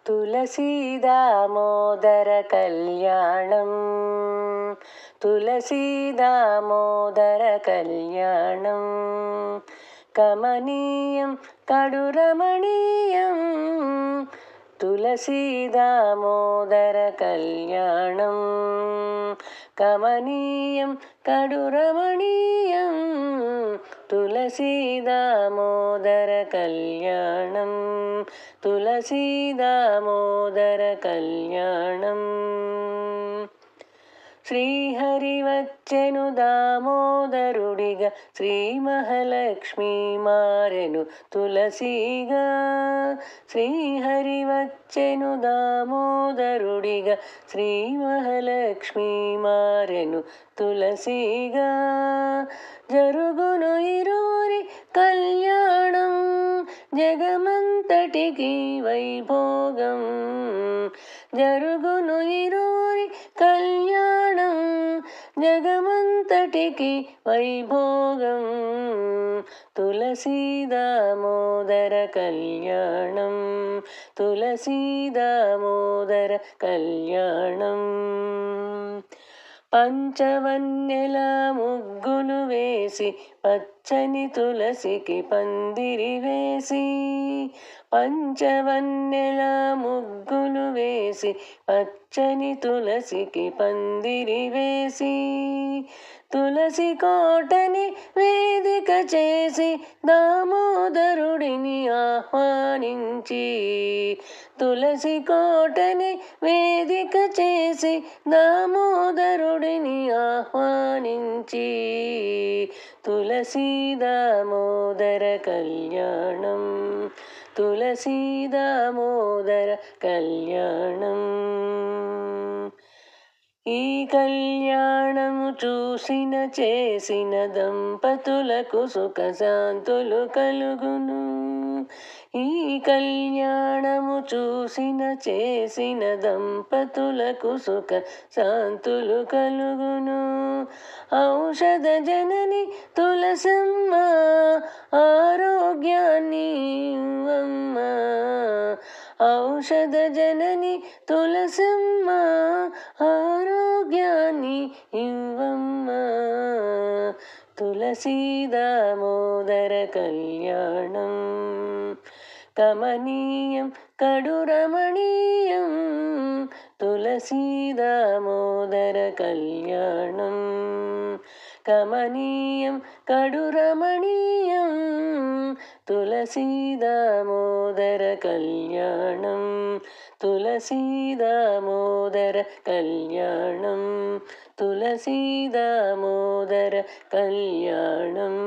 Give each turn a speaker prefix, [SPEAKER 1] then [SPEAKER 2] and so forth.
[SPEAKER 1] तुलसीदामोदर कल्याणं तुलसीदामोदर कल्याणं कमनीयं कडुरमणीयं तुलसीदामोदर कल्याणं कमनीयं कडुरमणीयं तुलसीदामोदर कल्याणं तुलसीदामोदर कल्याणं శ్రీహరివచ్చెను దామోదరుడిగా శ్రీ మహాలక్ష్మి మారెను తులసిగా శ్రీహరివచ్చెను దామోదరుడిగా శ్రీ మహాలక్ష్మి మారెను తులసిగా జరుగును ఇరువురి కళ్యాణం జగమంతటికి వైభోగం జరుగును ఇరువురి కళ్యాణం జగమంతటికి వైభోగం तुलसीदामोदर कल्याणं तुलसीदामोदर कल्याणं పంచవన్నెల ముగ్గులు వేసి పచ్చని తులసికి పందిరి వేసి పంచవన్నెల ముగ్గులు వేసి పచ్చని తులసికి పందిరి వేసి తులసి కోటని వేదిక చేసి దామోదరుడిని ఆహ్వానించి తులసి కోటని వేదిక చేసి దామోదరుడిని ఆహ్వానించి तुलसीदामोदर कल्याणं तुलसीदामोदर कल्याणं ఈ కళ్యాణము చూసిన చేసిన దంపతులకు సుఖశాంతులు కలుగును ఈ కళ్యాణము చూసిన చేసిన దంపతులకు సుఖ శాంతులు కలుగును ఔషధ జనని తులసమ్మ ఆరోగ్యాన్ని ఇవ్వమ్మ ఔషధ జనని తులసమ్మ ఆరోగ్యాన్ని ఇవ్వమ్మ तुलसीदामोदर कल्याणं कमनीयं कडुरमणीयं तुलसीदामोदर कल्याणं कमनीयं कडुरमणीयं तुलसीदामोदर कल्याणं तुलसीदामोदर कल्याणं तुलसीदामोदर कल्याणम्